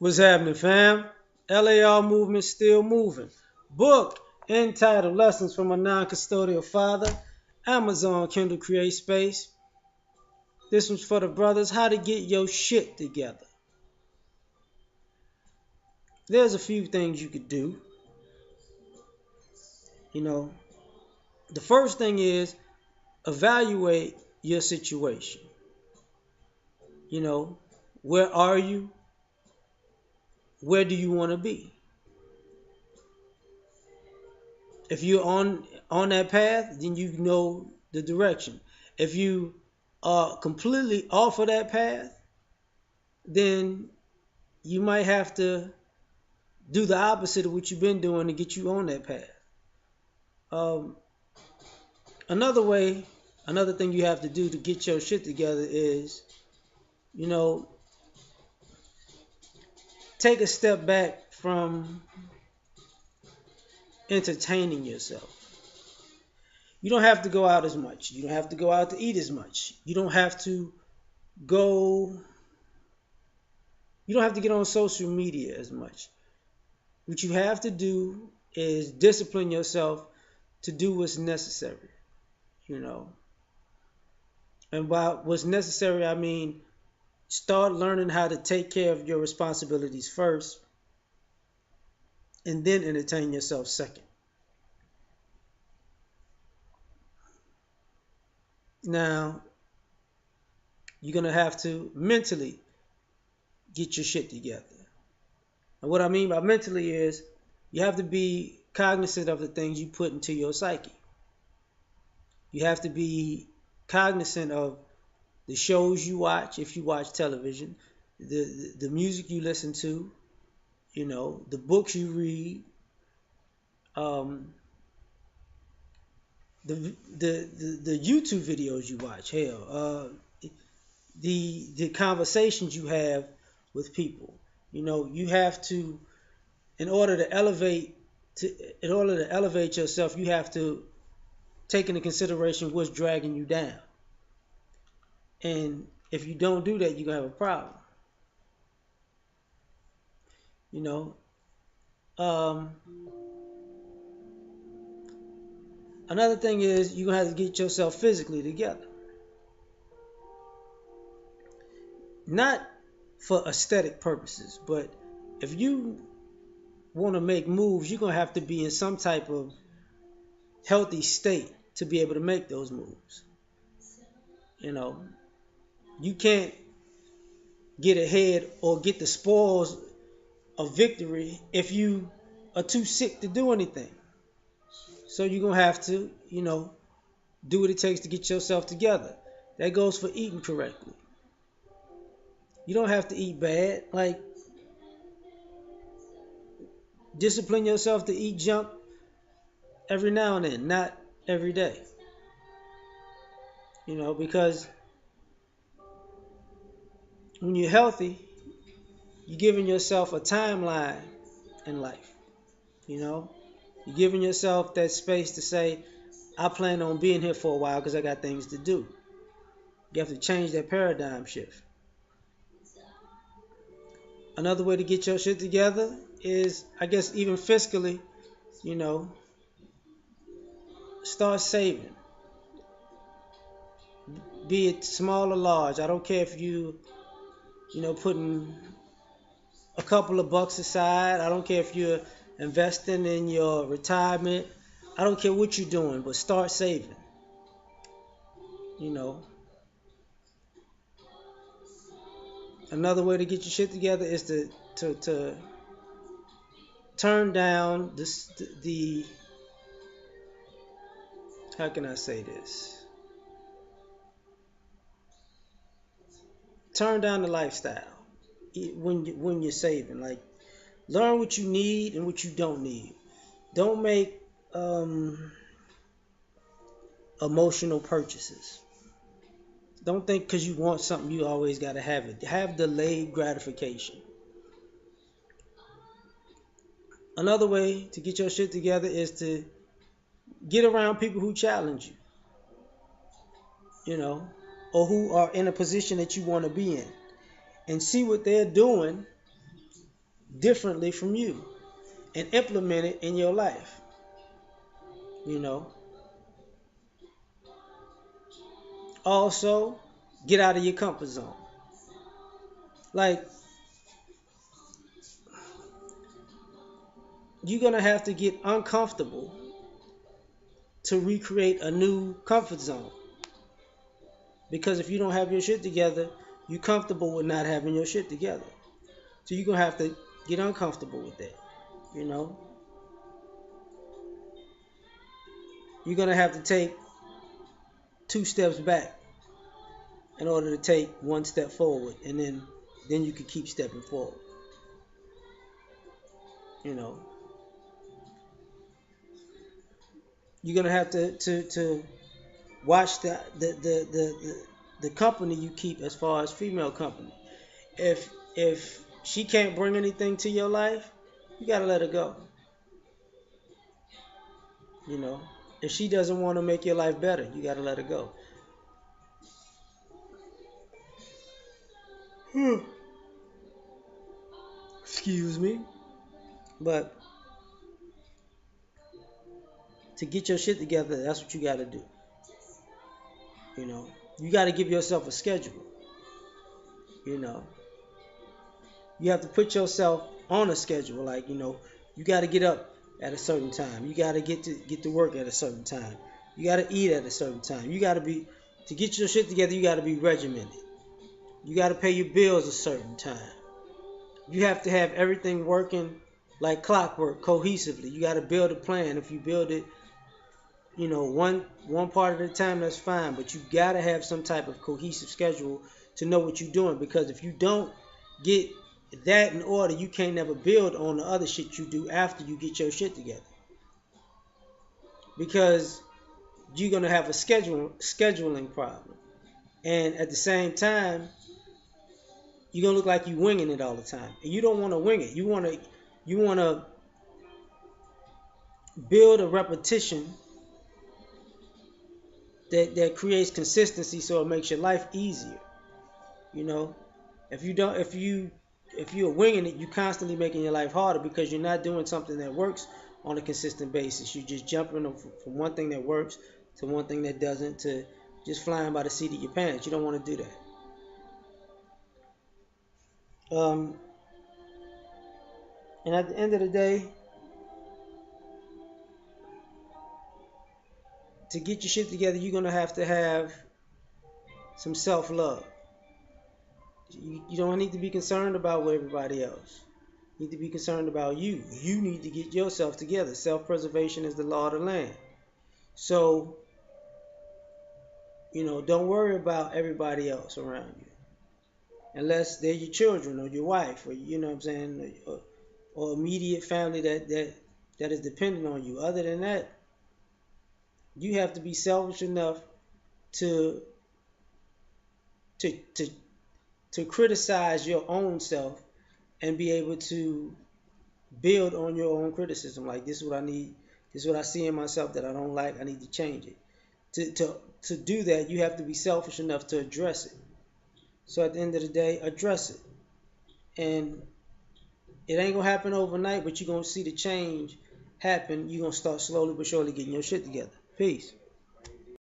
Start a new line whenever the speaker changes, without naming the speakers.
What's happening, fam? L.A.R movement still moving. Book entitled Lessons from a Non-Custodial Father. Amazon Kindle Create Space. This one's for the brothers. How to get your shit together. There's a few things you could do. You know, the first thing is evaluate your situation. You know, where are you? Where do you want to be? If you're on that path, then you know the direction. If you are completely off of that path, then you might have to do the opposite of what you've been doing to get you on that path. Um, another way, another thing you have to do to get your shit together is, you know, take a step back from entertaining yourself. You don't have to go out as much. You don't have to go out to eat as much. Go you don't have to get on social media as much. What you have to do is discipline yourself to do what's necessary, you know. And by what's necessary, I mean start learning how to take care of your responsibilities first and then entertain yourself second. Now, you're going to have to mentally get your shit together. And what I mean by mentally is you have to be cognizant of the things you put into your psyche. You have to be cognizant of the shows you watch, if you watch television, the music you listen to, you know, the books you read, um, the YouTube videos you watch, hell, the conversations you have with people. You know, you have to, in order to elevate, yourself, you have to take into consideration what's dragging you down. And if you don't do that, you're gonna have a problem. You know, um, another thing is you're gonna have to get yourself physically together. Not for aesthetic purposes, but if you want to make moves, you're gonna have to be in some type of healthy state to be able to make those moves. You know, you can't get ahead or get the spoils of victory if you are too sick to do anything. So you're gonna have to, you know, do what it takes to get yourself together. That goes for eating correctly. You don't have to eat bad. Like, discipline yourself to eat junk every now and then, not every day. You know, because when you're healthy, you're giving yourself a timeline in life. You know, you're giving yourself that space to say, I plan on being here for a while because I got things to do. You have to change that paradigm shift. Another way to get your shit together is, I guess, even fiscally, you know, start saving. Be it small or large. I don't care if you know, putting a couple of bucks aside. I don't care if you're investing in your retirement. I don't care what you're doing, but start saving. You know, another way to get your shit together is to turn down the how can I say this? Turn down the lifestyle when you're saving. Like, learn what you need and what you don't need. Don't make emotional purchases. Don't think because you want something you always got to have it. Have delayed gratification. Another way to get your shit together is to get around people who challenge you know, or who are in a position that you want to be in, and see what they're doing differently from you and implement it in your life. You know, also get out of your comfort zone. Like, you're gonna have to get uncomfortable to recreate a new comfort zone. Because if you don't have your shit together, you're comfortable with not having your shit together. So you're gonna have to get uncomfortable with that. You know, you're gonna have to take two steps back in order to take one step forward, and then you can keep stepping forward. You know, you're gonna have to watch the company you keep as far as female company. If she can't bring anything to your life, you gotta let her go. You know, if she doesn't want to make your life better, you gotta let her go. Excuse me. But to get your shit together, that's what you gotta do. You know, you gotta give yourself a schedule. You know, you have to put yourself on a schedule. Like, you got to get up at a certain time. You got to get to work at a certain time. You got to eat at a certain time. You got to be to get your shit together. You got to be regimented. You got to pay your bills a certain time. You have to have everything working like clockwork, cohesively. You got to build a plan. If you build it, one part at a time, that's fine. But you got to have some type of cohesive schedule to know what you're doing. Because if you don't get that in order, you can't never build on the other shit you do after you get your shit together. Because you're gonna have a scheduling problem, and at the same time, you're gonna look like you winging it all the time. And you don't want to wing it. You want to build a repetition that creates consistency, so it makes your life easier. You know, if you don't, if you're winging it, you're constantly making your life harder because you're not doing something that works on a consistent basis. You're just jumping from one thing that works to one thing that doesn't, to just flying by the seat of your pants. You don't want to do that. And at the end of the day, to get your shit together, you're gonna have to have some self-love. You don't need to be concerned about what everybody else. You need to be concerned about you. You need to get yourself together. Self-preservation is the law of the land. So, don't worry about everybody else around you. Unless they're your children or your wife, or what I'm saying, or immediate family that is dependent on you. Other than that, you have to be selfish enough to to to to criticize your own self and be able to build on your own criticism. Like, this is what I need, this is what I see in myself that I don't like, I need to change it. To do that, you have to be selfish enough to address it. So at the end of the day, address it. And it ain't gonna happen overnight, but you're gonna see the change happen. You're gonna start slowly but surely getting your shit together. Peace.